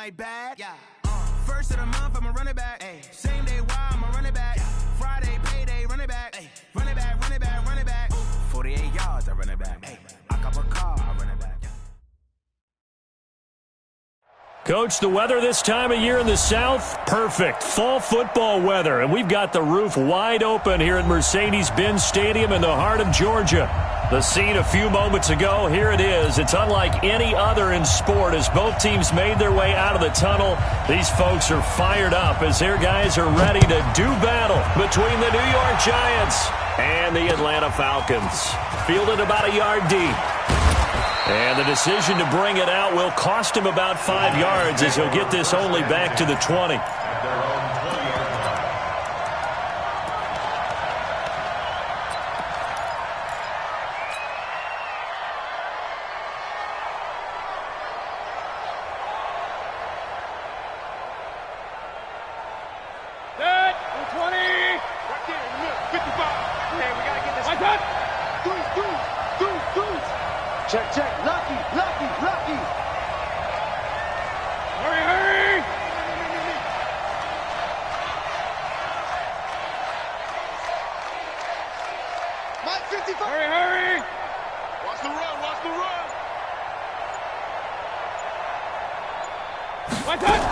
my bad. Yeah. First of the month, I'm a running back. Ay. Same day, why I'm a running back. Yeah. Friday, payday, running back. Ay. Running back, running back, running back. 48 yards, I run it back. Ay. I cop a car, I run it back. Coach, the weather this time of year in the South, perfect. Fall football weather, and we've got the roof wide open here at Mercedes-Benz Stadium in the heart of Georgia. The scene a few moments ago, here it is. It's unlike any other in sport as both teams made their way out of the tunnel. These folks are fired up as their guys are ready to do battle between the New York Giants and the Atlanta Falcons. Fielded about a yard deep. And the decision to bring it out will cost him about 5 yards as he'll get this only back to the 20. Check, check. Lucky, lucky, lucky. Hurry, hurry. Mike 55. Hurry, hurry. Watch the run, watch the run. One touch.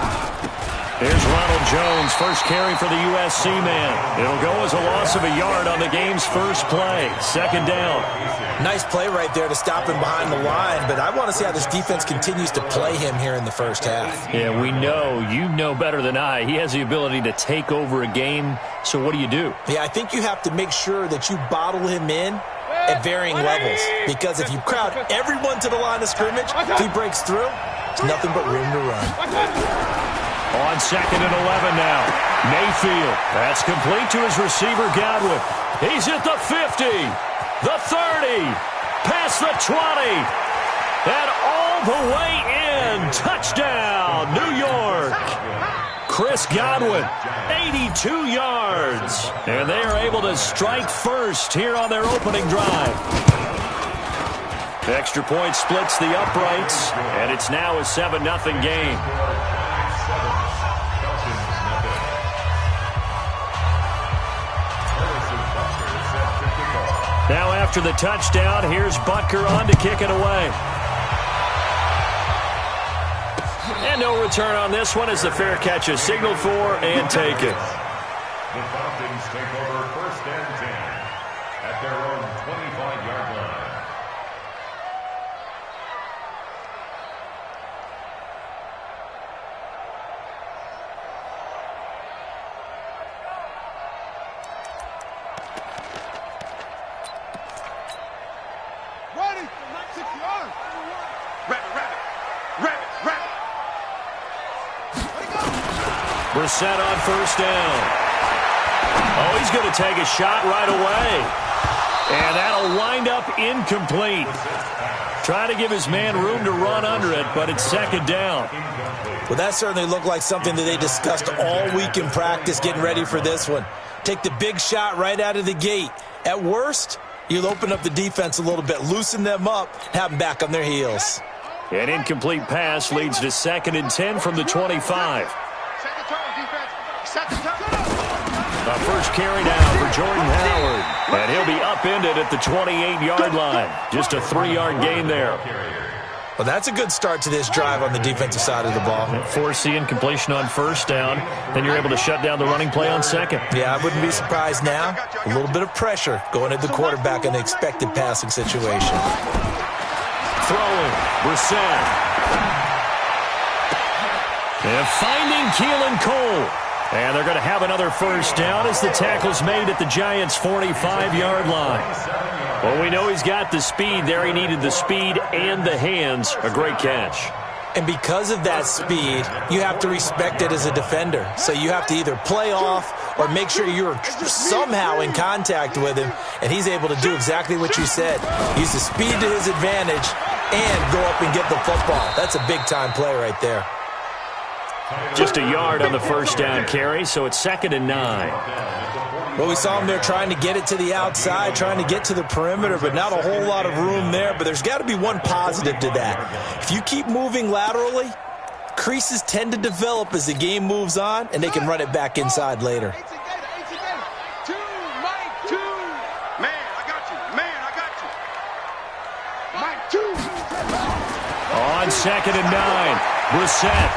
Here's Ronald Jones, first carry for the USC man. It'll go as a loss of a yard on the game's first play. Second down. Nice play right there to stop him behind the line, but I want to see how this defense continues to play him here in the first half. Yeah, we know. You know better than I. He has the ability to take over a game, so what do you do? Yeah, I think you have to make sure that you bottle him in at varying levels, because if you crowd everyone to the line of scrimmage, if he breaks through, there's nothing but room to run. On second and 11 now. Mayfield. That's complete to his receiver, Godwin. He's at the 50. The 30, past the 20, and all the way in. Touchdown, New York. Chris Godwin, 82 yards. And they are able to strike first here on their opening drive. The extra point splits the uprights, and it's now a 7-0 game. Now after the touchdown, here's Butker on to kick it away. And no return on this one as the fair catch is signaled for and taken. The Falcons take over first and 10 at their own 25-yard line. Brissett on first down. Oh, he's going to take a shot right away. And that'll wind up incomplete. Trying to give his man room to run under it, but it's second down. Well, that certainly looked like something that they discussed all week in practice getting ready for this one. Take the big shot right out of the gate. At worst, you'll open up the defense a little bit, loosen them up, have them back on their heels. An incomplete pass leads to second and 10 from the 25. A first carry down for Jordan Howard. And he'll be upended at the 28-yard line. Just a 3-yard gain there. Well, that's a good start to this drive on the defensive side of the ball. Force the incompletion on first down. Then you're able to shut down the running play on second. Yeah, I wouldn't be surprised now. A little bit of pressure going at the quarterback in an expected passing situation. Throwing, Brissett. And finding Keelan Cole. And they're going to have another first down as the tackle's made at the Giants' 45-yard line. Well, we know he's got the speed there. He needed the speed and the hands. A great catch. And because of that speed, you have to respect it as a defender. So you have to either play off or make sure you're somehow in contact with him, and he's able to do exactly what you said. Use the speed to his advantage and go up and get the football. That's a big-time play right there. Just a yard on the first down carry, so it's second and 9. Well, we saw him there trying to get it to the outside, trying to get to the perimeter, but not a whole lot of room there. But there's got to be one positive to that. If you keep moving laterally, creases tend to develop as the game moves on, and they can run it back inside later. On 2nd and 9, Brissett.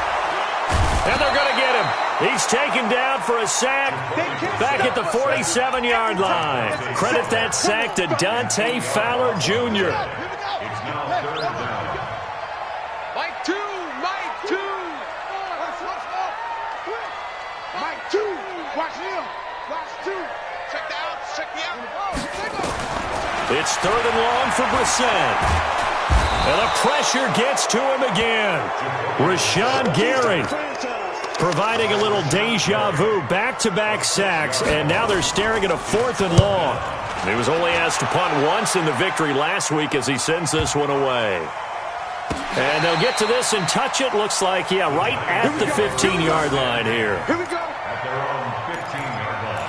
And they're going to get him. He's taken down for a sack back at the 47-yard line. Credit that sack to Dante Fowler Jr. It's now 3rd down. Mike 2. Mike 2. Watch him. Watch 2. Check the outs. Check the out. It's 3rd and long for Brissett. And the pressure gets to him again. Rashawn Gary providing a little deja vu, back-to-back sacks, and now they're staring at a 4th and long. He was only asked to punt once in the victory last week as he sends this one away. And they'll get to this and touch it. Looks like, yeah, right at the 15-yard line here. Here we go. At their own 15-yard line.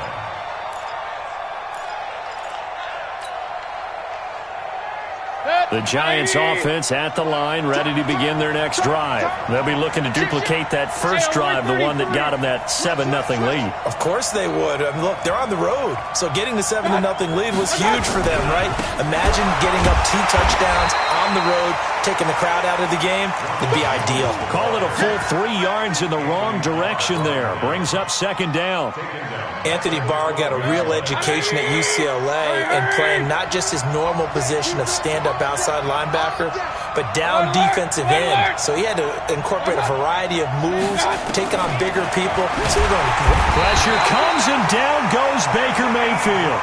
The Giants offense at the line, ready to begin their next drive. They'll be looking to duplicate that first drive, the one that got them that 7-0 lead. Of course they would. I mean, look, they're on the road. So getting the 7-0 lead was huge for them, right? Imagine getting up 2 touchdowns on the road, taking the crowd out of the game. It'd be ideal. Call it a full 3 yards in the wrong direction there. Brings up 2nd down. Anthony Barr got a real education at UCLA and playing not just his normal position of stand-up outside linebacker, but down defensive end. So he had to incorporate a variety of moves, take on bigger people. So pressure comes and down goes Baker Mayfield.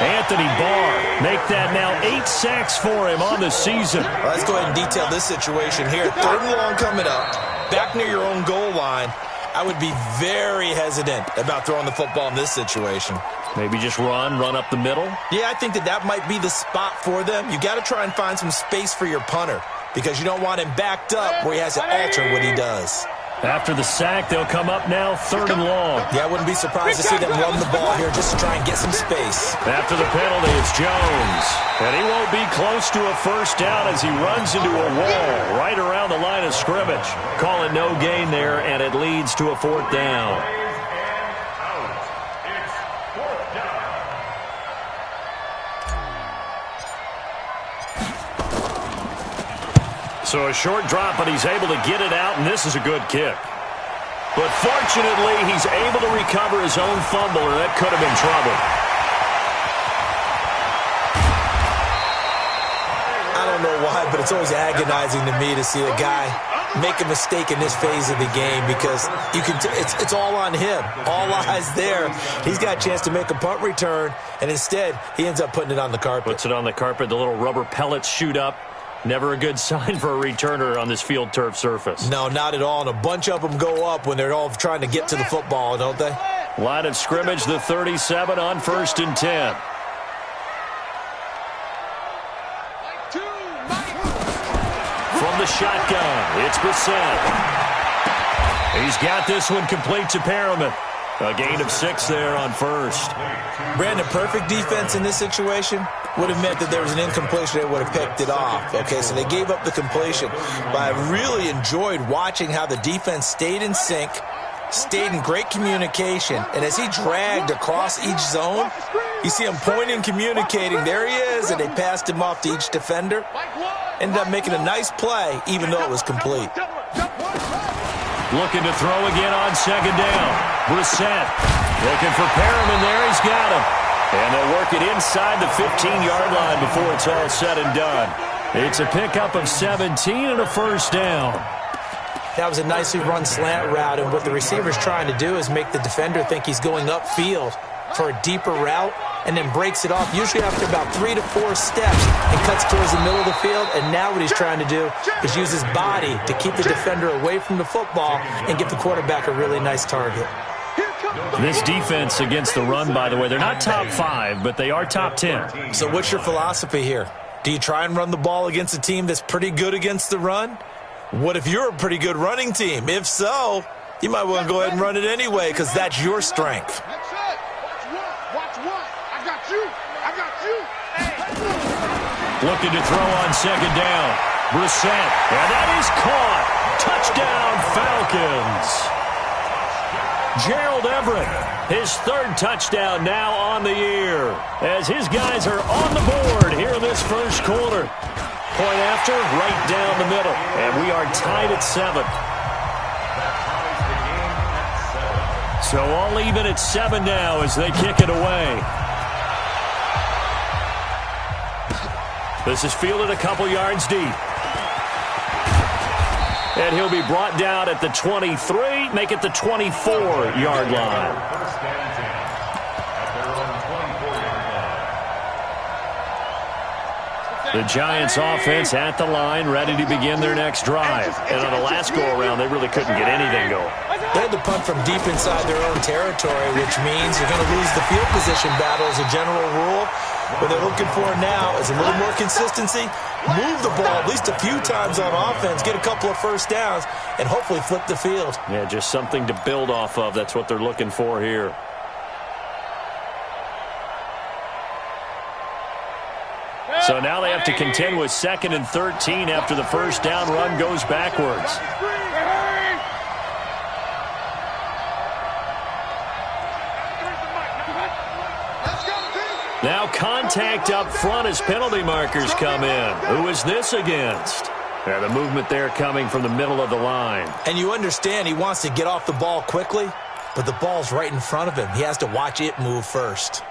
Anthony Barr make that now 8 sacks for him on the season. Let's go ahead and detail this situation here. 3rd and long coming up, back near your own goal line. I would be very hesitant about throwing the football in this situation. Maybe just run up the middle? Yeah, I think that might be the spot for them. You got to try and find some space for your punter because you don't want him backed up where he has to alter what he does. After the sack, they'll come up now 3rd and long. Yeah, I wouldn't be surprised to see them run the ball here just to try and get some space. After the penalty, it's Jones. And he won't be close to a first down as he runs into a wall right around the line of scrimmage. Calling no gain there, and it leads to a 4th down. It's 4th down. So a short drop, but he's able to get it out, and this is a good kick. But fortunately, he's able to recover his own fumble, or that could have been trouble. I don't know why, but it's always agonizing to me to see a guy make a mistake in this phase of the game because you can. It's all on him. All eyes there. He's got a chance to make a punt return, and instead, he ends up putting it on the carpet. Puts it on the carpet. The little rubber pellets shoot up. Never a good sign for a returner on this field turf surface. No, not at all. And a bunch of them go up when they're all trying to get to the football, don't they? Line of scrimmage, the 37 on 1st and 10. From the shotgun, it's Brissett. He's got this one complete to Perriman. A gain of 6 there on 1st. Brandon, perfect defense in this situation would have meant that there was an incompletion. They would have picked it off. Okay, so they gave up the completion. But I really enjoyed watching how the defense stayed in sync, stayed in great communication, and as he dragged across each zone, you see him pointing, communicating. There he is, and they passed him off to each defender. Ended up making a nice play, even though it was complete. Looking to throw again on 2nd down. Brissett looking for Perriman there. He's got him. And they'll work it inside the 15-yard line before it's all said and done. It's a pickup of 17 and a 1st down. That was a nicely run slant route, and what the receiver's trying to do is make the defender think he's going upfield for a deeper route and then breaks it off, usually after about 3 to 4 steps, and cuts towards the middle of the field. And now what he's trying to do is use his body to keep the defender away from the football and give the quarterback a really nice target. This defense against the run, by the way, they're not top 5, but they are top 10. So what's your philosophy here? Do you try and run the ball against a team that's pretty good against the run? What if you're a pretty good running team? If so, you might want to go ahead and run it anyway because that's your strength. Looking to throw on 2nd down. Brissett, and that is caught. Touchdown, Falcons. Gerald Everett, his third touchdown now on the year, as his guys are on the board here in this first quarter. Point after, right down the middle, and we are tied at 7. So all even at 7 now as they kick it away. This is fielded a couple yards deep. And he'll be brought down at the 23, make it the 24-yard line. First and 10 at their own 24-yard line. The Giants offense at the line, ready to begin their next drive. And on the last go-around, they really couldn't get anything going. They had to punt from deep inside their own territory, which means you're going to lose the field position battle as a general rule. What they're looking for now is a little more consistency, move the ball at least a few times on offense, get a couple of first downs, and hopefully flip the field. Yeah, just something to build off of. That's what they're looking for here. So now they have to contend with 2nd and 13 after the first down run goes backwards. Now contact up front as penalty markers come in. Who is this against? Yeah, the movement there coming from the middle of the line. And you understand he wants to get off the ball quickly, but the ball's right in front of him. He has to watch it move first.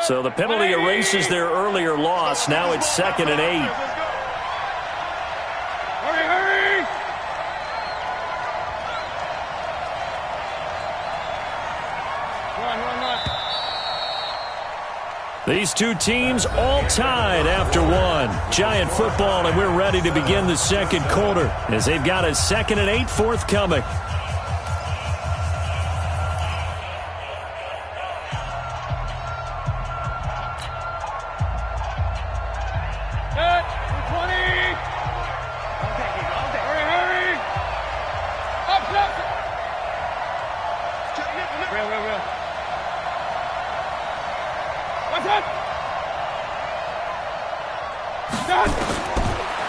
So the penalty erases their earlier loss. Now it's 2nd and 8. Hurry! Run. These two teams all tied after one. Giant football, and we're ready to begin the second quarter as they've got a 2nd and 8 forthcoming.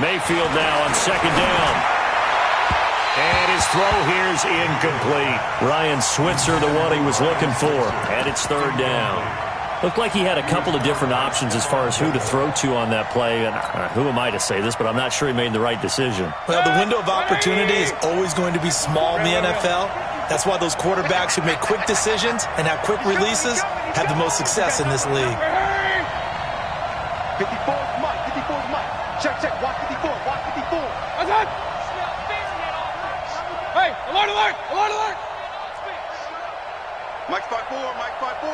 Mayfield now on 2nd down. And his throw here is incomplete. Ryan Switzer, the one he was looking for. And it's 3rd down. Looked like he had a couple of different options as far as who to throw to on that play. And who am I to say this, but I'm not sure he made the right decision. Well, the window of opportunity is always going to be small in the NFL. That's why those quarterbacks who make quick decisions and have quick releases have the most success in this league. 54 is Mike. 54 is Mike. Check. Watch 54. Watch 54. That's it. Hey, alert. Mike's 5-4. Mike's 5-4.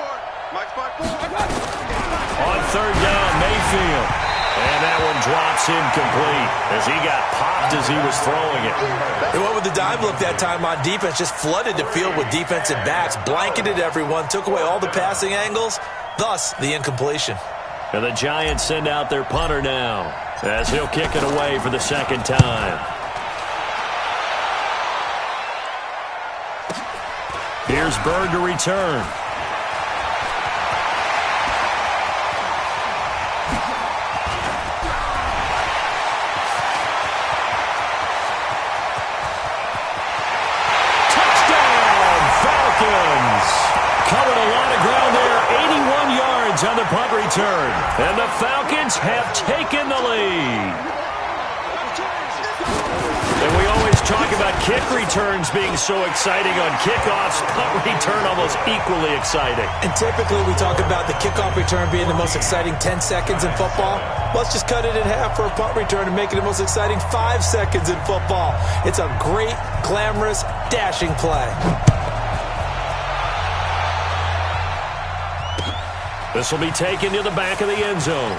Mike's 5-4. On 3rd down, Mayfield. And that one drops incomplete as he got popped as he was throwing it. They went with the dime look that time on defense, just flooded the field with defensive backs, blanketed everyone, took away all the passing angles, thus the incompletion. And the Giants send out their punter now as he'll kick it away for the 2nd time. Here's Bird to return. Touchdown, Falcons! Covered a lot of ground there, 81 yards on the punt return. And the Falcons have taken the lead. And we always talk about kick returns being so exciting on kickoffs. Punt return almost equally exciting. And typically we talk about the kickoff return being the most exciting 10 seconds in football. Let's just cut it in half for a punt return and make it the most exciting 5 seconds in football. It's a great, glamorous, dashing play. This will be taken to the back of the end zone.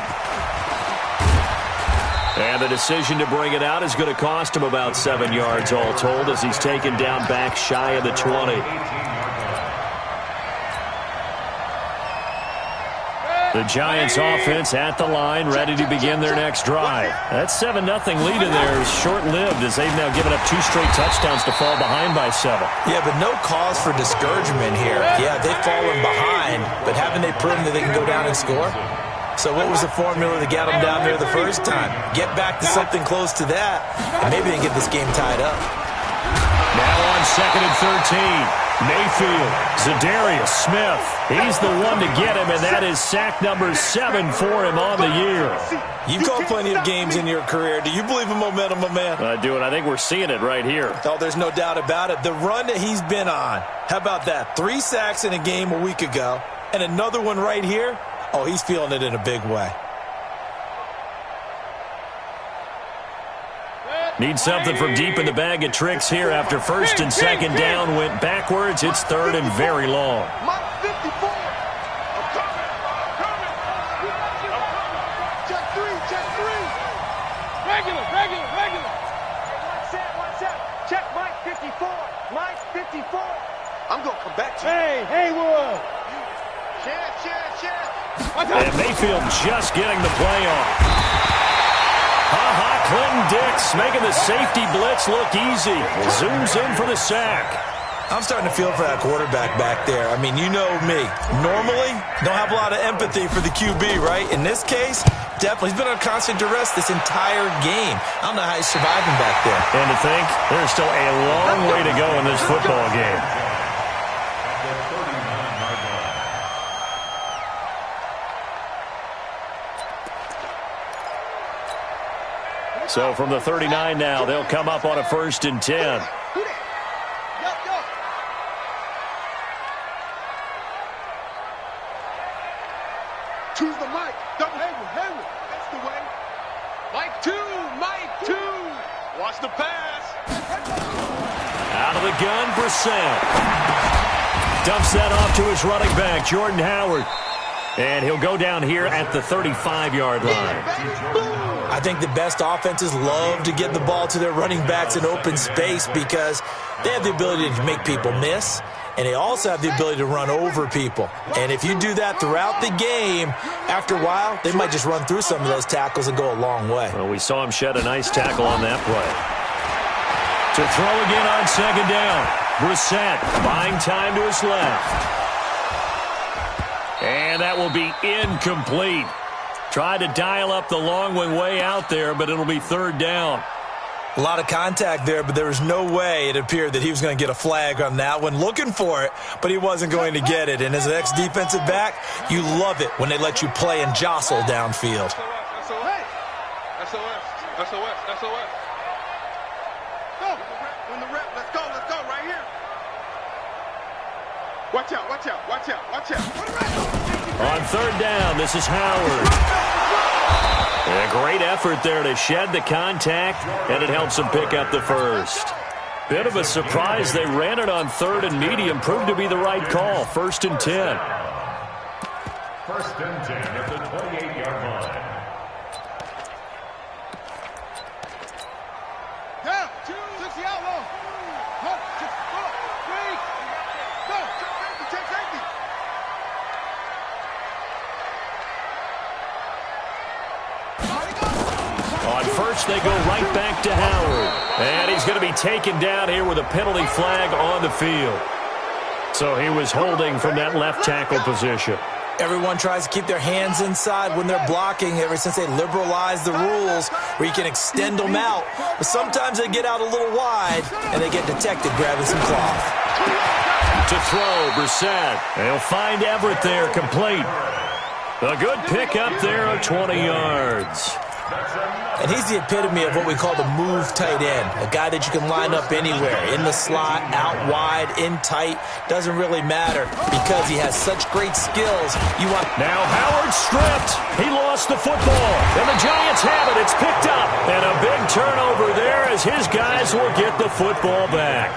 And the decision to bring it out is going to cost him about 7 yards all told as he's taken down back shy of the 20. The Giants offense at the line, ready to begin their next drive. That 7-0 lead in there is short-lived as they've now given up 2 straight touchdowns to fall behind by 7. Yeah, but no cause for discouragement here. Yeah, they've fallen behind, but haven't they proven that they can go down and score? So what was the formula that got them down there the first time? Get back to something close to that, and maybe they get this game tied up. Now on 2nd and 13. Mayfield, Zadarius Smith. He's the one to get him, and that is sack number 7 for him on the year. You've called plenty of games in your career. Do you believe in momentum, my man? I do, and I think we're seeing it right here. Oh, there's no doubt about it. The run that he's been on, how about that? 3 sacks in a game a week ago, and another one right here. Oh, he's feeling it in a big way. Need something from deep in the bag of tricks here after 1st and 2nd down went backwards. It's 3rd and very long. Mike 54. I'm coming. Check 3. Regular. Watch out. Check Mike 54. Mike 54. I'm going to come back to you. Hey, Haywood. Check. And Mayfield just getting the play off. Clinton Dix making the safety blitz look easy. Zooms in for the sack. I'm starting to feel for that quarterback back there. I mean, you know me. Normally, don't have a lot of empathy for the QB, right? In this case, definitely. He's been under constant duress this entire game. I don't know how he's surviving back there. And to think, there's still a long way to go in this football game. So from the 39 now, they'll come up on a 1st and 10. Choose the Mike. Double Haywood. That's the way. Mike 2. Watch the pass. Out of the gun, Brissett. Dumps that off to his running back, Jordan Howard. And he'll go down here at the 35-yard line. I think the best offenses love to get the ball to their running backs in open space because they have the ability to make people miss, and they also have the ability to run over people. And if you do that throughout the game, after a while, they might just run through some of those tackles and go a long way. Well, we saw him shed a nice tackle on that play. To throw again on 2nd down. Brissett buying time to his left. And that will be incomplete. Tried to dial up the long one way out there, but it'll be 3rd down. A lot of contact there, but there was no way it appeared that he was going to get a flag on that one. Looking for it, but he wasn't going to get it. And as an ex-defensive back, you love it when they let you play and jostle downfield. SOS. Go. Win the rep. Let's go right here. Watch out. On 3rd down, this is Howard. A great effort there to shed the contact, and it helps them pick up the 1st. Bit of a surprise. They ran it on 3rd and medium. Proved to be the right call. 1st and 10. 1st and 10 at the 28-yard line. Down. 60 out low. Check safety. On 1st, they go right back to Howard. And he's going to be taken down here with a penalty flag on the field. So he was holding from that left tackle position. Everyone tries to keep their hands inside when they're blocking ever since they liberalized the rules where you can extend them out. But sometimes they get out a little wide and they get detected grabbing some cloth. To throw, Brissett. They'll find Everett there, complete. A good pickup there of 20 yards. And he's the epitome of what we call the move tight end, a guy that you can line up anywhere, in the slot, out wide, in tight, doesn't really matter because he has such great skills. Now Howard stripped. He lost the football, and the Giants have it. It's picked up, and a big turnover there as his guys will get the football back.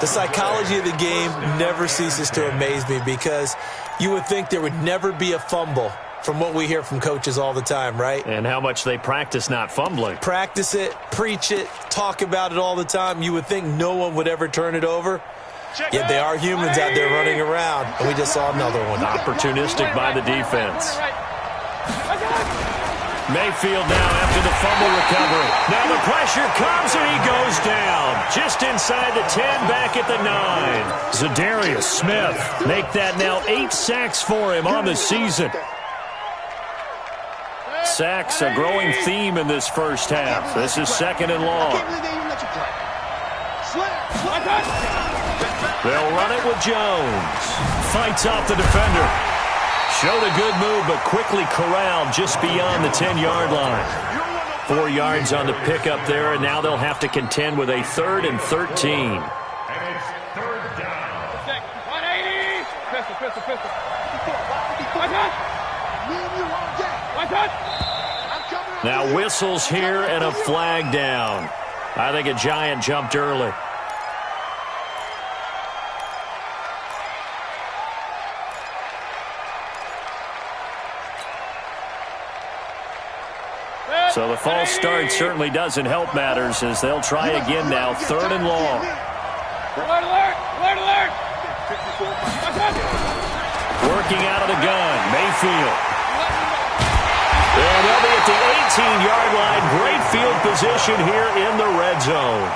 The psychology of the game never ceases to amaze me because you would think there would never be a fumble from what we hear from coaches all the time, right? And how much they practice not fumbling. Practice it, preach it, talk about it all the time. You would think no one would ever turn it over. Yet they are humans out there running around, and we just saw another one. Opportunistic by the defense. Mayfield now after the fumble recovery. Now the pressure comes, and he goes down. Just inside the 10, back at the 9. Zadarius Smith, make that now 8 sacks for him on the season. Sacks, a growing theme in this first half. This is 2nd and long. They'll run it with Jones. Fights off the defender. Showed a good move, but quickly corralled just beyond the 10-yard line. 4 yards on the pickup there, and now they'll have to contend with a 3rd and 13. And it's 3rd down. 180. Pistol. Now whistles here and a flag down. I think a Giant jumped early. So the false start certainly doesn't help matters as they'll try again now, 3rd and long. Alert! Working out of the gun, Mayfield. And they'll be at the 18-yard line. Great field position here in the red zone.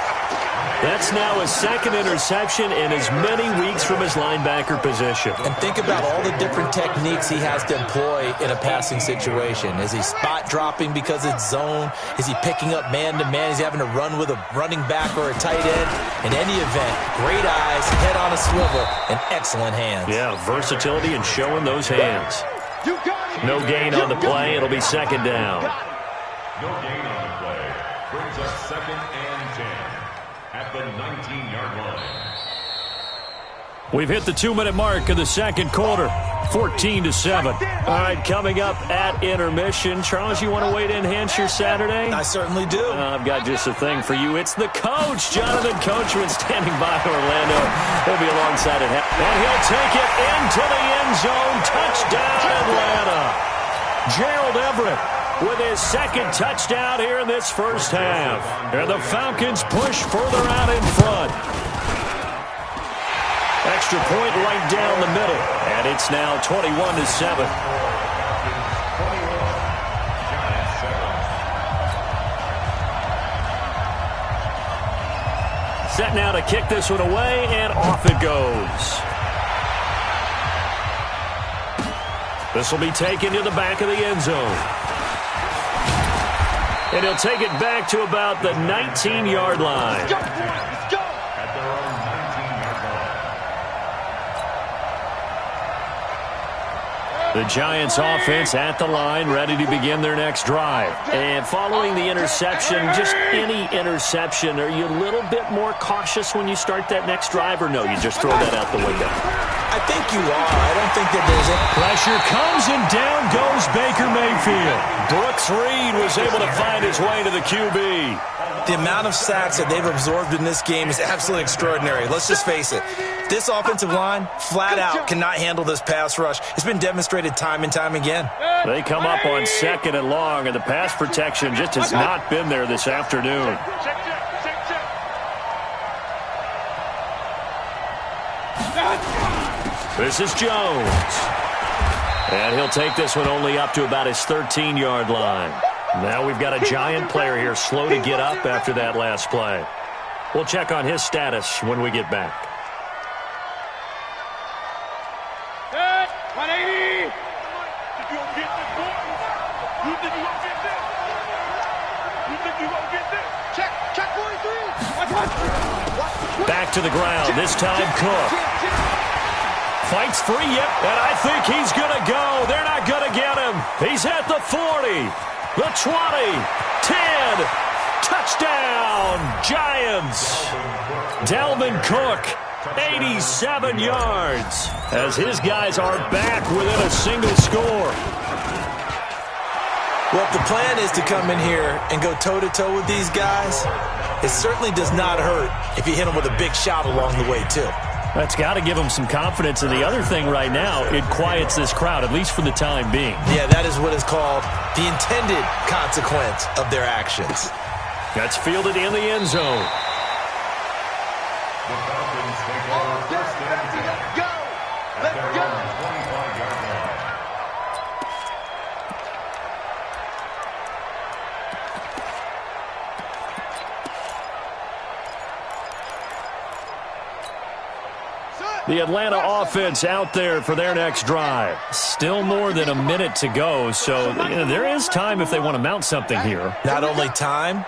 That's now his 2nd interception in as many weeks from his linebacker position. And think about all the different techniques he has to employ in a passing situation. Is he spot dropping because it's zone? Is he picking up man-to-man? Is he having to run with a running back or a tight end? In any event, great eyes, head on a swivel, and excellent hands. Yeah, versatility and showing those hands. No gain on the play. It'll be 2nd down. No gain on the play. Brings up 2nd and 10 at the 19-yard line. We've hit the 2-minute mark of the 2nd quarter, 14-7. All right, coming up at intermission. Charles, you want to wait to enhance your Saturday? I certainly do. I've got just a thing for you. It's the coach, Jonathan Coachman, standing by Orlando. He'll be alongside it. And he'll take it into the end zone. Touchdown, Atlanta. Gerald Everett with his 2nd touchdown here in this first half. And the Falcons push further out in front. Extra point right down the middle. And it's now 21-7. Set now to kick this one away, and off it goes. This will be taken to the back of the end zone. And he'll take it back to about the 19-yard line. At their own 19-yard line. The Giants offense at the line, ready to begin their next drive. And following the interception, just any interception, are you a little bit more cautious when you start that next drive, or no, you just throw that out the window? I think you are. I don't think that there's a... Pressure comes, and down goes Baker Mayfield. Brooks Reed was able to find his way to the QB. The amount of sacks that they've absorbed in this game is absolutely extraordinary. Let's just face it. This offensive line, flat out, cannot handle this pass rush. It's been demonstrated time and time again. They come up on 2nd and long, and the pass protection just has not been there this afternoon. This is Jones. And he'll take this one only up to about his 13-yard line. Now we've got a Giant player here slow to get up after that last play. We'll check on his status when we get back. 180. Check 43. Back to the ground. This time Cook. Fights free, yep, and I think he's going to go. They're not going to get him. He's at the 40, the 20, 10. Touchdown, Giants. Dalvin Cook, 87 yards, as his guys are back within a single score. Well, if the plan is to come in here and go toe-to-toe with these guys, it certainly does not hurt if you hit them with a big shot along the way, too. That's got to give them some confidence. And the other thing right now, it quiets this crowd, at least for the time being. Yeah, that is what is called the intended consequence of their actions. That's fielded in the end zone. The Falcons take over first and 10. At their own 25-yard line. The Atlanta offense out there for their next drive. Still more than a minute to go, so there is time if they want to mount something here. Not only time,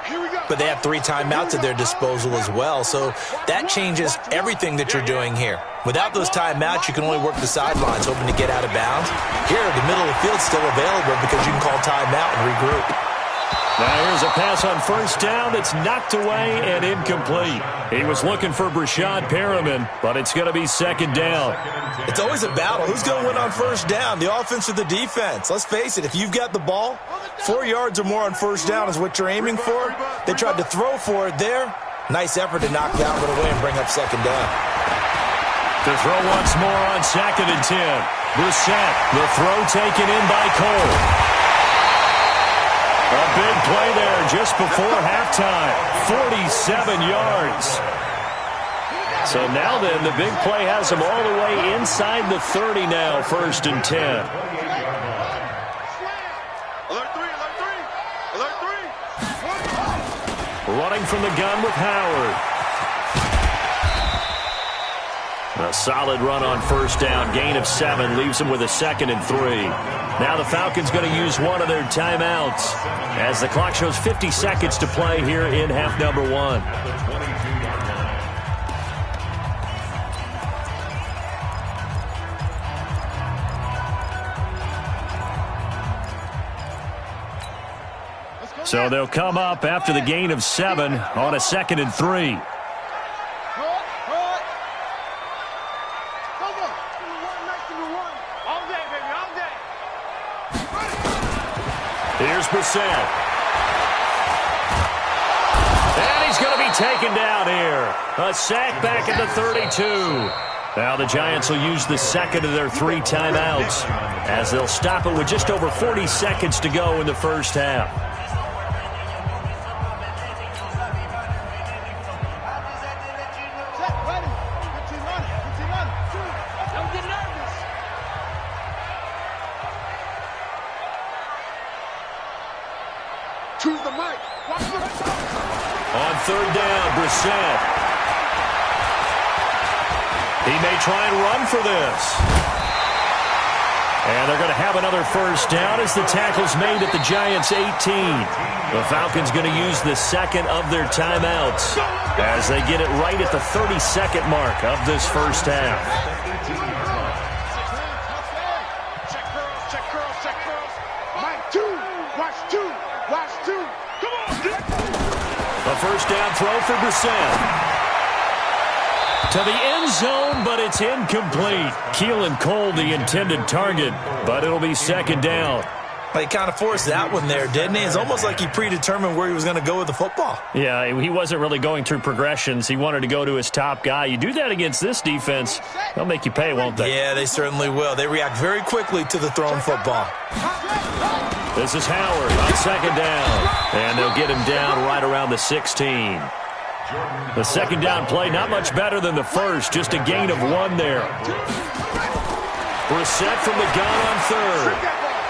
but they have 3 timeouts at their disposal as well, so that changes everything that you're doing here. Without those timeouts, you can only work the sidelines, hoping to get out of bounds. Here, the middle of the field's still available because you can call timeout and regroup. Now here's a pass on first down that's knocked away and incomplete. He was looking for Brashad Perriman, but it's going to be second down. It's always a battle. Who's going to win on first down, the offense or the defense? Let's face it, if you've got the ball, 4 yards or more on first down is what you're aiming for. They tried to throw for it there. Nice effort to knock that one away and bring up second down. To throw once more on second and 10. Brissett, the throw taken in by Cole. A big play there just before halftime. 47 yards. So now then, the big play has them all the way inside the 30 now, first and 10. Alert 3, alert 3, alert 3. Running from the gun with Howard. A solid run on first down. Gain of 7 leaves them with a second and 3. Now the Falcons going to use one of their timeouts as the clock shows 50 seconds to play here in half number 1. So they'll come up after the gain of 7 on a second and 3. Here's Brissett. And he's going to be taken down here. A sack back at the 32. Now the Giants will use the second of their 3 timeouts as they'll stop it with just over 40 seconds to go in the first half. Choose the mic. On third down, Brissett. He may try and run for this. And they're going to have another first down as the tackle's made at the Giants' 18. The Falcons going to use the second of their timeouts as they get it right at the 30-second mark of this first half. Check curls, check curls, check curls. Mike 2, watch 2, watch 2. Come on, dude. A first down throw for Brissett. To the end zone, but it's incomplete. Keelan Cole, the intended target, but it'll be second down. Well, he kind of forced that one there, didn't he? It's almost like he predetermined where he was going to go with the football. Yeah, he wasn't really going through progressions. He wanted to go to his top guy. You do that against this defense, they'll make you pay, won't they? Yeah, they certainly will. They react very quickly to the thrown football. This is Howard on second down, and they'll get him down right around the 16. The second down play, not much better than the first, just a gain of 1 there. Brissett from the gun on third.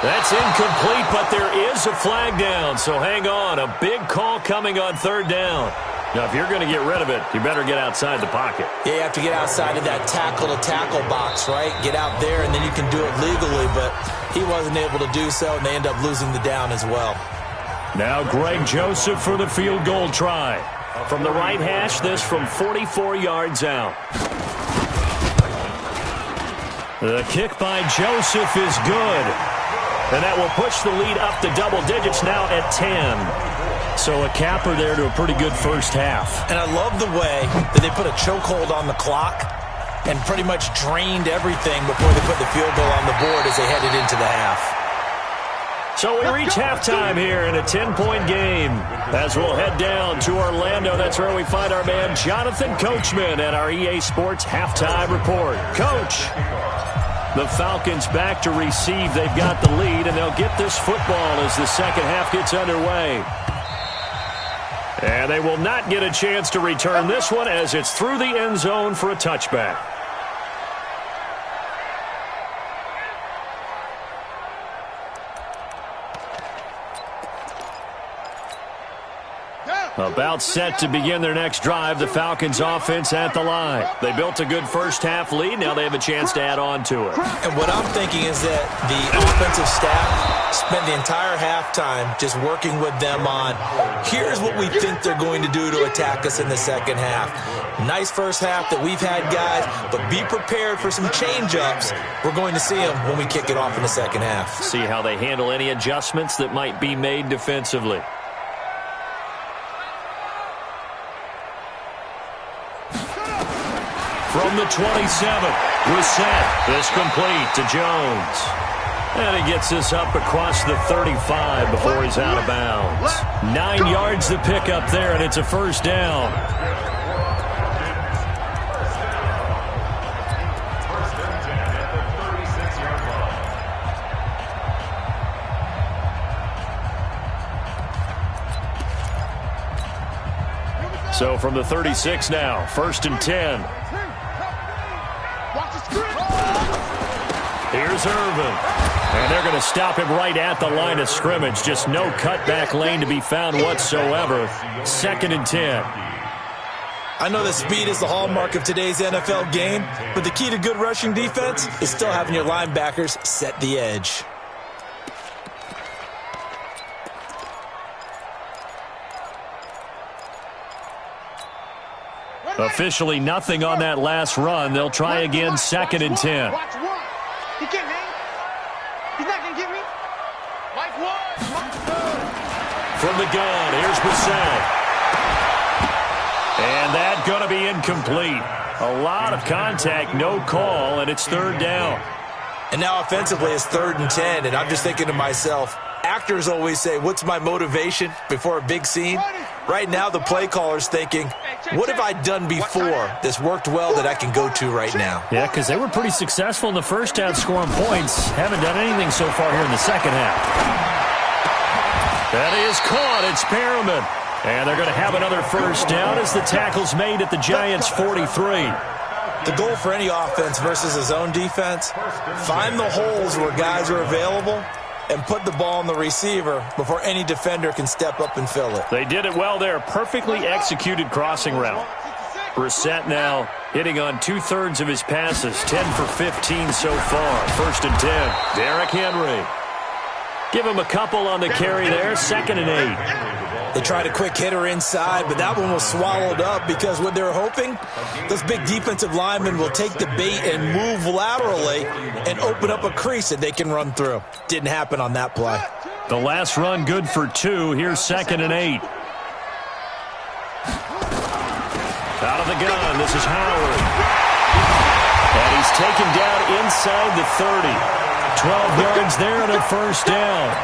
That's incomplete, but there is a flag down, so hang on. A big call coming on third down. Now, if you're going to get rid of it, you better get outside the pocket. Yeah, you have to get outside of that tackle-to-tackle box, right? Get out there, and then you can do it legally, but he wasn't able to do so, and they end up losing the down as well. Now Greg Joseph for the field goal try. From the right hash, this from 44 yards out. The kick by Joseph is good. And that will push the lead up to double digits now at 10. So a capper there to a pretty good first half. And I love the way that they put a chokehold on the clock and pretty much drained everything before they put the field goal on the board as they headed into the half. So we reach halftime here in a 10-point game. As we'll head down to Orlando, that's where we find our man Jonathan Coachman at our EA Sports Halftime Report. Coach, the Falcons back to receive. They've got the lead, and they'll get this football as the second half gets underway. And they will not get a chance to return this one as it's through the end zone for a touchback. About set to begin their next drive, the Falcons offense at the line. They built a good first-half lead. Now they have a chance to add on to it. And what I'm thinking is that the offensive staff spent the entire halftime just working with them on, here's what we think they're going to do to attack us in the second half. Nice first half that we've had, guys, but be prepared for some change-ups. We're going to see them when we kick it off in the second half. See how they handle any adjustments that might be made defensively. From the 27, Brissett. This complete to Jones. And he gets this up across the 35 before he's out of bounds. 9 yards to pick up there, and it's a first down. First and 10 at the 36-yard line. So from the 36 now, first and 10. Here's Irvin. And they're going to stop him right at the line of scrimmage. Just no cutback lane to be found whatsoever. Second and 10. I know that speed is the hallmark of today's NFL game, but the key to good rushing defense is still having your linebackers set the edge. Officially nothing on that last run. They'll try again, second and 10. Watch one. He can't hang. He's not going to get me. Mike one. From the gun, here's Brissett. And that going to be incomplete. A lot of contact, no call, and it's third down. And now offensively it's third and 10, and I'm just thinking to myself, actors always say, what's my motivation before a big scene? Right now the play caller's thinking, what have I done before that's worked well that I can go to right now? Yeah, because they were pretty successful in the first half scoring points. Haven't done anything so far here in the second half. That is caught. It's Perriman. And they're going to have another first down as the tackle's made at the Giants' 43. The goal for any offense versus a zone defense, find the holes where guys are available and put the ball on the receiver before any defender can step up and fill it. They did it well there. Perfectly executed crossing route. Brissett now hitting on 2/3 of his passes. 10 for 15 so far. First and 10. Derrick Henry. Give him a couple on the carry there. Second and 8. They tried a quick hitter inside, but that one was swallowed up because what they're hoping, those big defensive linemen will take the bait and move laterally and open up a crease that they can run through. Didn't happen on that play. The last run good for 2. Here's second and 8. Out of the gun, this is Howard. And he's taken down inside the 30. 12 yards there and a first down.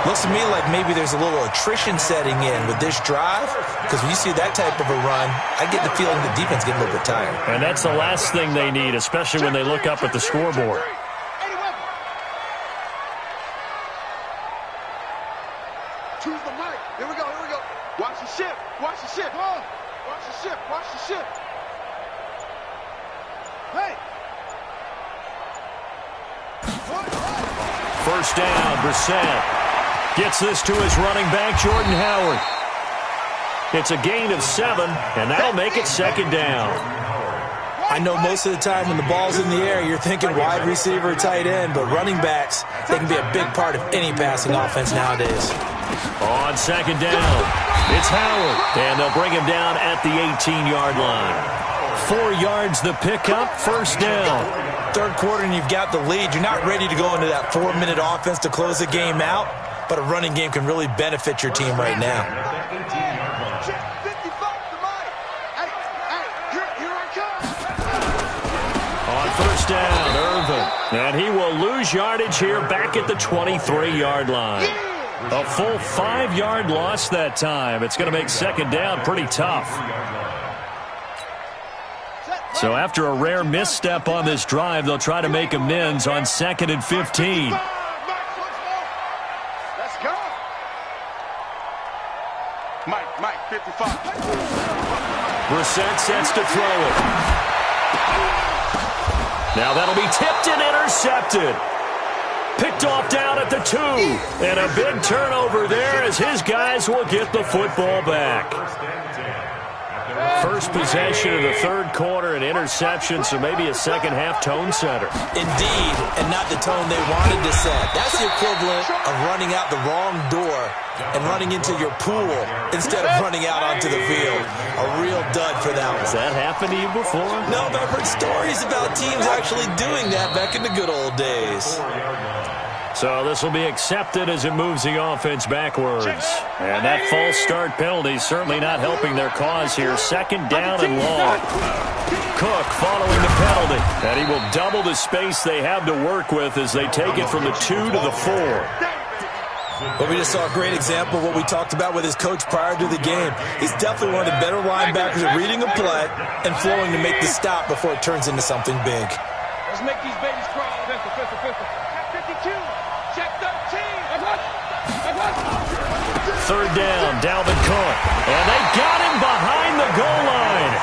Looks to me like maybe there's a little attrition setting in with this drive, because when you see that type of a run, I get the feeling the defense getting a little bit tired. And that's the last thing they need, especially when they look up at the scoreboard. Choose the mic. Here we go. Here we go. Watch the ship. Watch the ship. Watch the ship. Watch the ship. Hey. First down, Brissett. Gets this to his running back, Jordan Howard. It's a gain of 7, and that'll make it second down. I know most of the time when the ball's in the air, you're thinking wide receiver, tight end, but running backs, they can be a big part of any passing offense nowadays. On second down, it's Howard, and they'll bring him down at the 18-yard line. 4 yards the pickup, first down. Third quarter and you've got the lead. You're not ready to go into that 4-minute offense to close the game out, but a running game can really benefit your team right now. On first down, Irvin. And he will lose yardage here back at the 23-yard line. A full 5-yard loss that time. It's going to make second down pretty tough. So after a rare misstep on this drive, they'll try to make amends on second and 15. Let's go. Mike, 55. Brissett sets to throw it. Now that'll be tipped and intercepted. Picked off down at the 2. And a big turnover there as his guys will get the football back. First possession of the third quarter, an interception, so maybe a second-half tone setter. Indeed, and not the tone they wanted to set. That's the equivalent of running out the wrong door and running into your pool instead of running out onto the field. A real dud for that one. Has that happened to you before? No, but I've heard stories about teams actually doing that back in the good old days. So this will be accepted as it moves the offense backwards. And that false start penalty certainly not helping their cause here. Second down and long. Cook following the penalty. And he will double the space they have to work with as they take it from the 2 to the 4. But we just saw a great example of what we talked about with his coach prior to the game. He's definitely one of the better linebackers at reading a play and flowing to make the stop before it turns into something big. Let's make these babies crawl. Check 52. Check 13. Third down, Dalvin Cook. And they got him behind the goal line.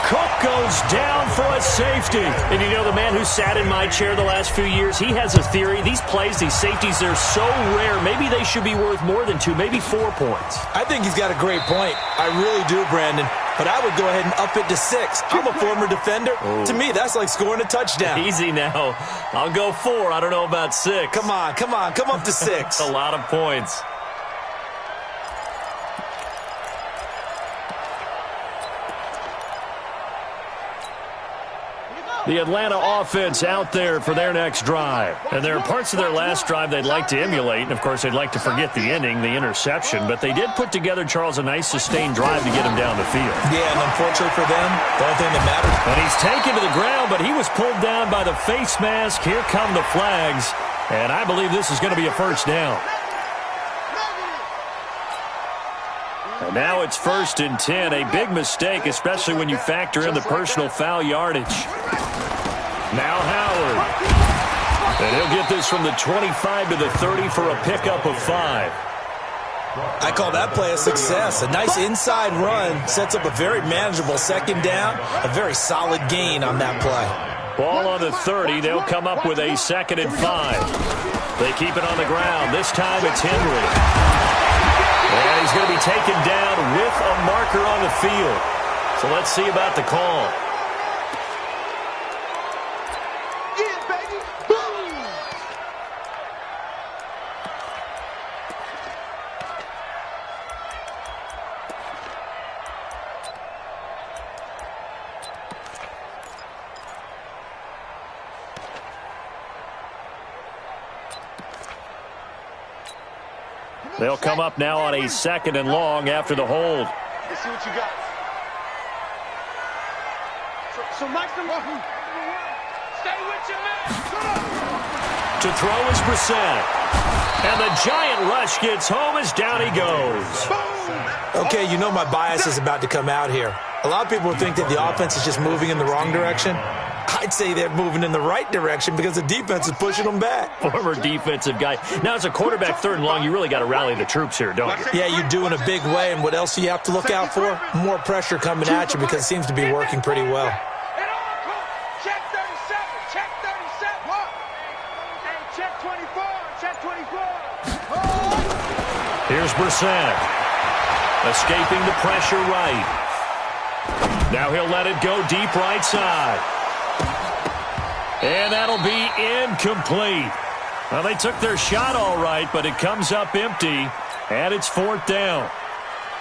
Cook goes down for a safety. And you know, the man who sat in my chair the last few years, he has a theory. These plays, these safeties, they're so rare. Maybe they should be worth more than 2, maybe 4 points. I think he's got a great point. I really do, Brandon. But I would go ahead and up it to 6. I'm a former defender. To me, that's like scoring a touchdown. Easy now. I'll go 4. I don't know about 6. Come on. Come up to 6. A lot of points. The Atlanta offense out there for their next drive. And there are parts of their last drive they'd like to emulate. And, of course, they'd like to forget the ending, the interception. But they did put together, Charles, a nice sustained drive to get him down the field. Yeah, and unfortunately for them, the only thing that matters. And he's taken to the ground, but he was pulled down by the face mask. Here come the flags. And I believe this is going to be a first down. And now it's 1st and 10. A big mistake, especially when you factor in the personal foul yardage. Now Howard. And he'll get this from the 25 to the 30 for a pickup of 5. I call that play a success. A nice inside run sets up a very manageable second down. A very solid gain on that play. Ball on the 30. They'll come up with a 2nd and 5. They keep it on the ground. This time it's Henry. And he's going to be taken down with a marker on the field. So let's see about the call. Yeah, baby. Boom. They'll come up now on a 2nd and long after the hold. Let's see what you got. So Mike's the one. Stay with your man. To throw is Brissett. And the giant rush gets home as down he goes. Okay, you know my bias is about to come out here. A lot of people think that the offense is just moving in the wrong direction. I'd say they're moving in the right direction because the defense is pushing them back. Former defensive guy. Now, as a quarterback 3rd and long, you really got to rally the troops here, don't you? Yeah, you do in a big way. And what else do you have to look out for? More pressure coming at you because it seems to be working pretty well. Check 37. Check 37. Hey, check 24. Check 24. Here's Brissett. Escaping the pressure right. Now he'll let it go deep right side. And that'll be incomplete. Well, they took their shot all right, but it comes up empty, and it's 4th down.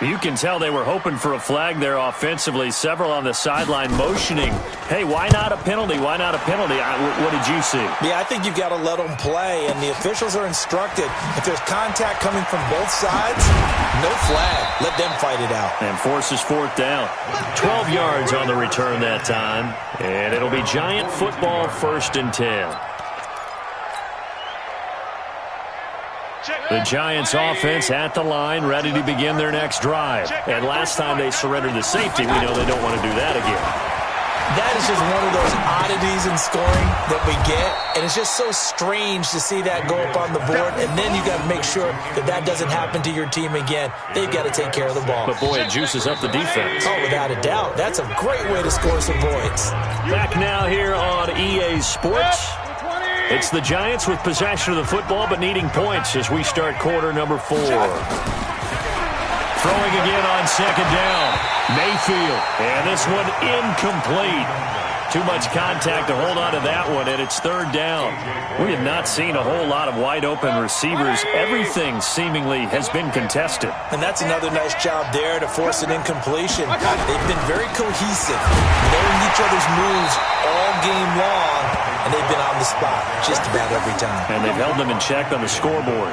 You can tell they were hoping for a flag there offensively. Several on the sideline motioning, hey, why not a penalty? Why not a penalty? What did you see? Yeah, I think you've got to let them play, and the officials are instructed. If there's contact coming from both sides, no flag. Let them fight it out. And forces 4th down. 12 yards on the return that time, and it'll be Giant football 1st and 10. The Giants offense at the line, ready to begin their next drive. And last time they surrendered the safety, we know they don't want to do that again. That is just one of those oddities in scoring that we get, and it's just so strange to see that go up on the board, and then you got to make sure that that doesn't happen to your team again. They've got to take care of the ball. But, boy, it juices up the defense. Oh, without a doubt. That's a great way to score some points. Back now here on EA Sports. It's the Giants with possession of the football but needing points as we start quarter number 4. Throwing again on second down. Mayfield. And this one incomplete. Too much contact to hold on to that one, and it's third down. We have not seen a whole lot of wide-open receivers. Everything seemingly has been contested. And that's another nice job there to force an incompletion. They've been very cohesive, knowing each other's moves all game long, and they've been on the spot just about every time. And they've held them in check on the scoreboard.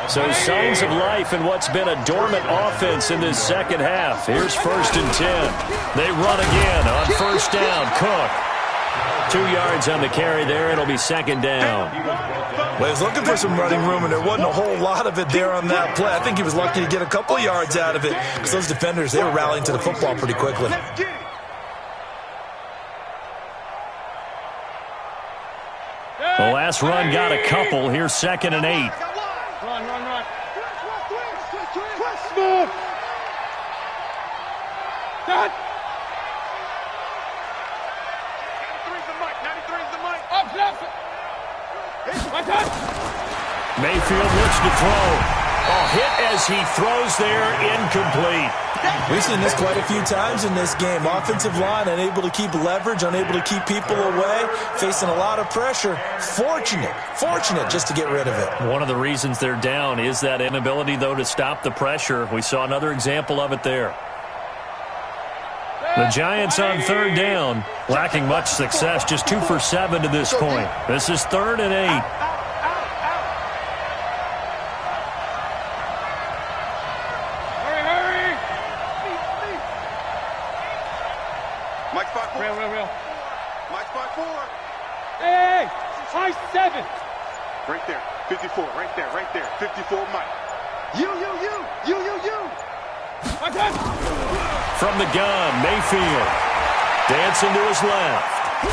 So signs of life in what's been a dormant offense in this second half. Here's 1st and 10. They run again on first down. Cook. 2 yards on the carry there. It'll be second down. Well, he was looking for some running room, and there wasn't a whole lot of it there on that play. I think he was lucky to get a couple of yards out of it because those defenders, they were rallying to the football pretty quickly. The last run got a couple. Here's 2nd and 8. Run. Move. Done. 93's the mic. 93's the mic. Up, left. Mayfield looks to throw. Hit as he throws there, incomplete. We've seen this quite a few times in this game. Offensive line unable to keep leverage, unable to keep people away, facing a lot of pressure. Fortunate just to get rid of it. One of the reasons they're down is that inability, though, to stop the pressure. We saw another example of it there. The Giants on third down, lacking much success, just 2 for 7 to this point. This is 3rd and 8. My spot 4. Hey, high 7. Right there, 54, right there. 54, Mike. You. From the gun, Mayfield. Dancing to his left.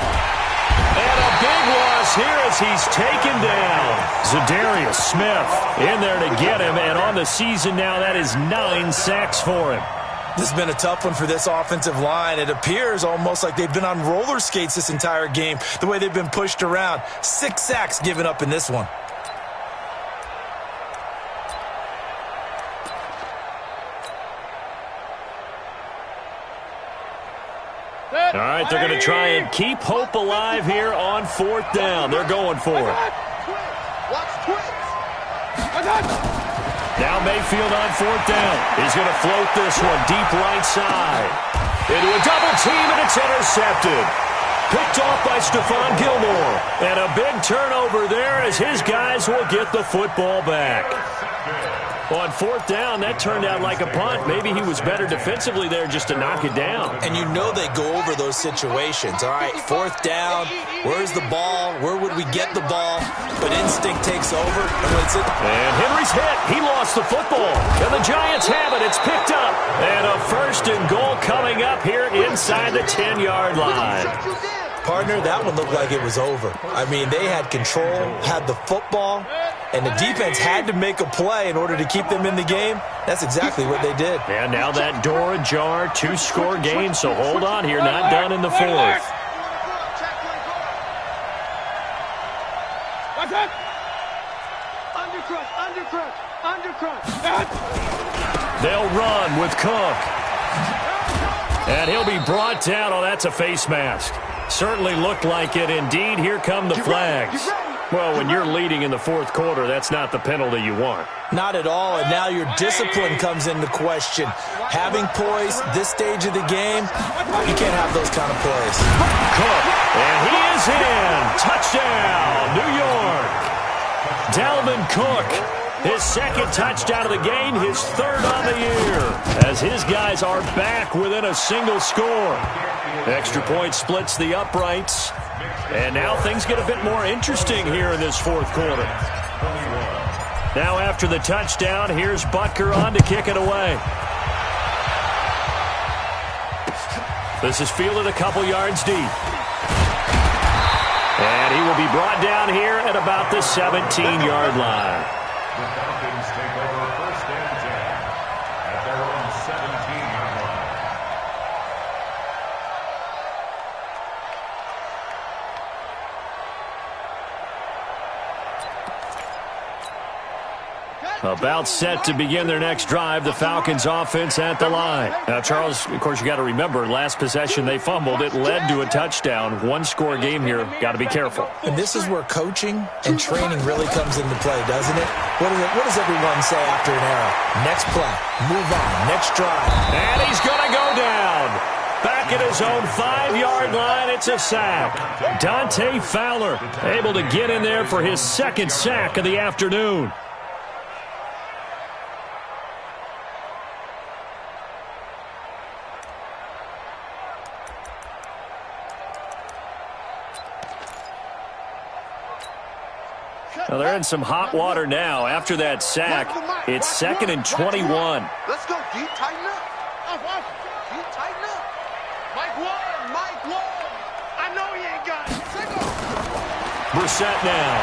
And a big loss here as he's taken down. Zadarius Smith in there to get him, and on the season now, that is 9 sacks for him. This has been a tough one for this offensive line. It appears almost like they've been on roller skates this entire game, the way they've been pushed around. 6 sacks given up in this one. All right, they're going to try and keep hope alive here on 4th down. They're going for it. Now Mayfield on 4th down. He's going to float this one deep right side. Into a double team, and it's intercepted. Picked off by Stephon Gilmore. And a big turnover there as his guys will get the football back. On 4th down, that turned out like a punt. Maybe he was better defensively there just to knock it down. And you know they go over those situations. All right, 4th down, where's the ball? Where would we get the ball? But instinct takes over. And Henry's hit. He lost the football. And the Giants have it. It's picked up. And a 1st and goal coming up here inside the 10-yard line. Partner, that one looked like it was over. I mean, they had control, had the football, and the defense had to make a play in order to keep them in the game. That's exactly what they did. And now that door ajar, 2-score game, so hold on here, not done in the 4th. What's that? Undercrush. They'll run with Cook. And he'll be brought down. Oh, that's a face mask. Certainly looked like it. Indeed, here come the flags. Well, when you're leading in the 4th quarter, that's not the penalty you want. Not at all, and now your discipline comes into question. Having poise this stage of the game, you can't have those kind of plays. Cook, and he is in. Touchdown, New York. Dalvin Cook, his 2nd touchdown of the game, his 3rd on the year, as his guys are back within a single score. Extra point splits the uprights. And now things get a bit more interesting here in this 4th quarter. Now after the touchdown, here's Butker on to kick it away. This is fielded a couple yards deep. And he will be brought down here at about the 17-yard line. The Falcons take over first and 10 at their own 17-yard line. About set to begin their next drive, the Falcons offense at the line. Now, Charles, of course, you got to remember, last possession they fumbled. It led to a touchdown. One-score game here. Got to be careful. And this is where coaching and training really comes into play, doesn't it? What does everyone say after an error? Next play, move on, next drive. And he's going to go down. Back at his own 5-yard line, it's a sack. Dante Fowler able to get in there for his second sack of the afternoon. Well, they're in some hot water now. After that sack, it's 2nd and 21. Let's go, D. Tighten up. D. Tighten up. Mike one. I know he ain't got it. Take off. Brissett now.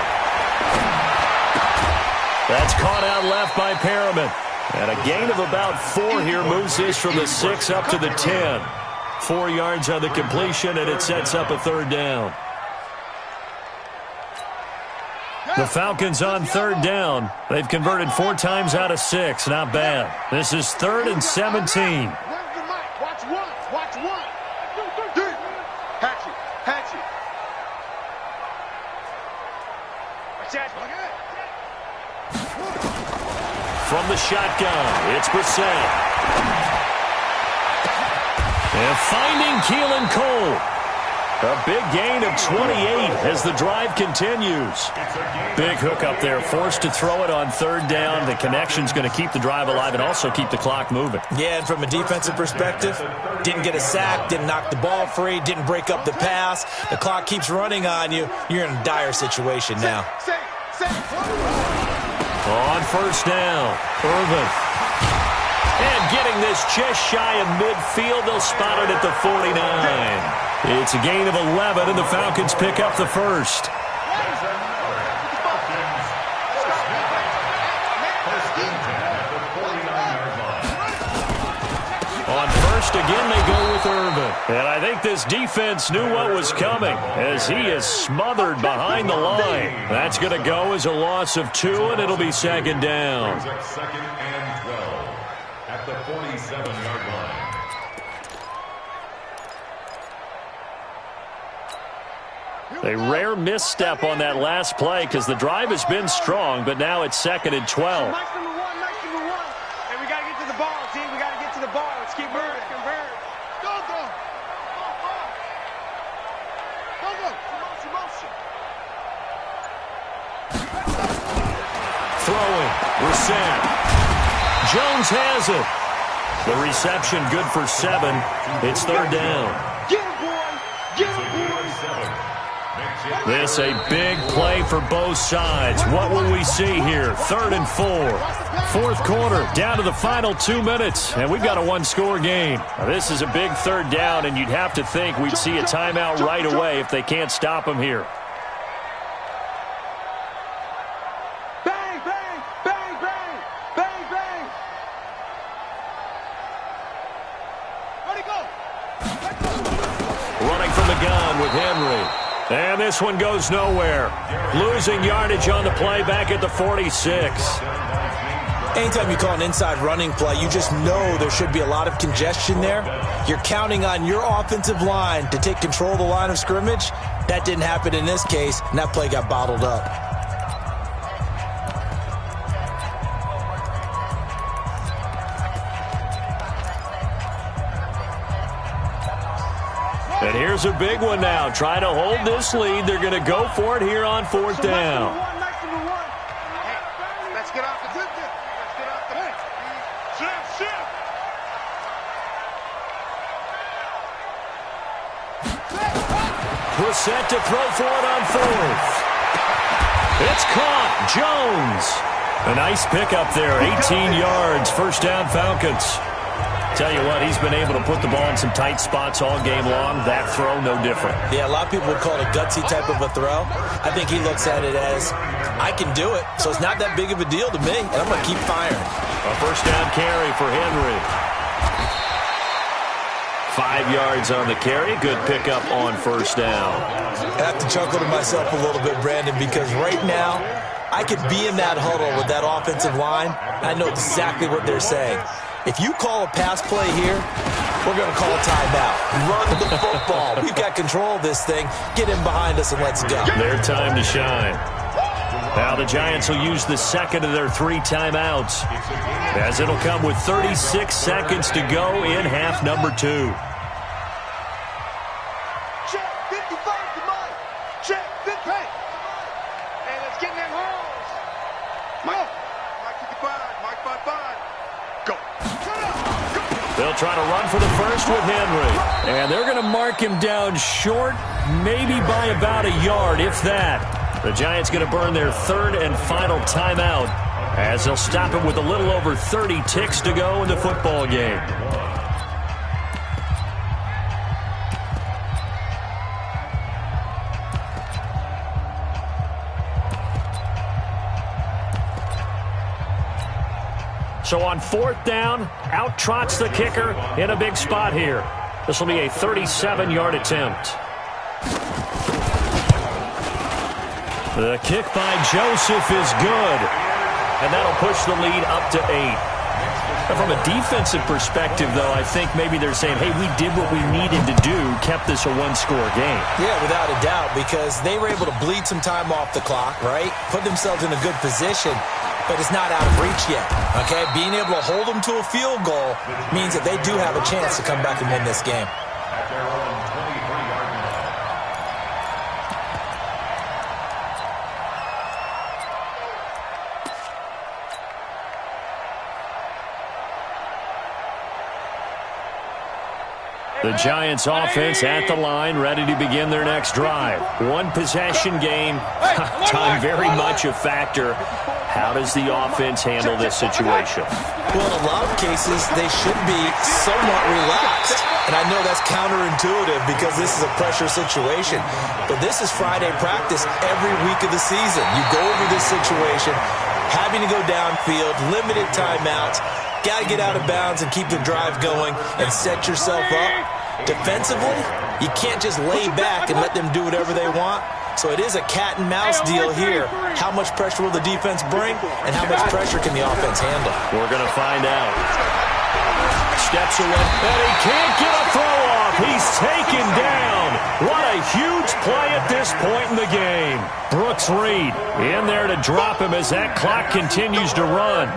That's caught out left by Perriman. And a gain of about 4 here moves this from the 6 up to the 10. 4 yards on the completion, and it sets up a 3rd down. The Falcons on 3rd down. They've converted 4 times out of 6. Not bad. This is 3rd and 17. Watch one. Hatchet. From the shotgun, it's Brissett. And finding Keelan Cole. A big gain of 28 as the drive continues. Big hook up there, forced to throw it on 3rd down. The connection's going to keep the drive alive and also keep the clock moving. Yeah, and from a defensive perspective, didn't get a sack, didn't knock the ball free, didn't break up the pass. The clock keeps running on you. You're in a dire situation now. On 1st down, Irvin. And getting this just shy of midfield, they'll spot it at the 49. It's a gain of 11, and the Falcons pick up the 1st. On 1st, again, they go with Irvin. And I think this defense knew what was coming as he is smothered behind the line. That's going to go as a loss of 2, and it'll be 2nd down. 2nd and 12 at the 47-yard line. A rare misstep on that last play because the drive has been strong, but now it's 2nd and 12. Nice number one. Hey, we got to get to the ball, team. We got to get to the ball. Let's keep moving. Go. Motion. Throwing. Brissett. Jones has it. The reception good for 7. It's 3rd down. Get him, boy. This a big play for both sides. What will we see here? 3rd and 4. 4th quarter, down to the final 2 minutes, and we've got a 1-score game. Now, this is a big 3rd down, and you'd have to think we'd see a timeout right away if they can't stop him here. Bang. Where'd he go? Running from the gun with Henry. And this one goes nowhere. Losing yardage on the play back at the 46. Anytime you call an inside running play, you just know there should be a lot of congestion there. You're counting on your offensive line to take control of the line of scrimmage. That didn't happen in this case, and that play got bottled up. And here's a big one now. Trying to hold this lead. They're going to go for it here on 4th down. Hey, let's get off the bench. Shift. Brissett to throw for it on 4th. It's caught. Jones. A nice pickup there. 18 yards. 1st down Falcons. Tell you what, he's been able to put the ball in some tight spots all game long. That throw, no different. Yeah, a lot of people would call it a gutsy type of a throw. I think he looks at it as, I can do it, so it's not that big of a deal to me, and I'm going to keep firing. A first down carry for Henry. 5 yards on the carry. Good pickup on first down. I have to chuckle to myself a little bit, Brandon, because right now, I could be in that huddle with that offensive line. I know exactly what they're saying. If you call a pass play here, we're going to call a timeout. Run the football. We've got control of this thing. Get in behind us and let's go. Their time to shine. Now the Giants will use the second of their 3 timeouts, as it'll come with 36 seconds to go in half number 2. Check 55 to Mike. Check 50. And let's get in them holes. Mike 55. Mike 55. Go. They'll try to run for the first with Henry. And they're going to mark him down short, maybe by about a yard, if that. The Giants going to burn their 3rd and final timeout, as they'll stop it with a little over 30 ticks to go in the football game. So on 4th down, out trots the kicker in a big spot here. This will be a 37-yard attempt. The kick by Joseph is good, and that'll push the lead up to 8. Now from a defensive perspective, though, I think maybe they're saying, hey, we did what we needed to do, kept this a 1-score game. Yeah, without a doubt, because they were able to bleed some time off the clock, right? Put themselves in a good position, but it's not out of reach yet, okay? Being able to hold them to a field goal means that they do have a chance to come back and win this game. At their own 23-yard line. The Giants offense at the line, ready to begin their next drive. 1-possession game, time very much a factor. How does the offense handle this situation? Well, in a lot of cases, they should be somewhat relaxed. And I know that's counterintuitive because this is a pressure situation. But this is Friday practice every week of the season. You go over this situation, having to go downfield, limited timeouts, got to get out of bounds and keep the drive going and set yourself up. Defensively, you can't just lay back and let them do whatever they want. So it is a cat and mouse deal here. How much pressure will the defense bring, and how much pressure can the offense handle? We're going to find out. Steps away, and he can't get a throw off. He's taken down. What a huge play at this point in the game. Brooks Reed in there to drop him as that clock continues to run.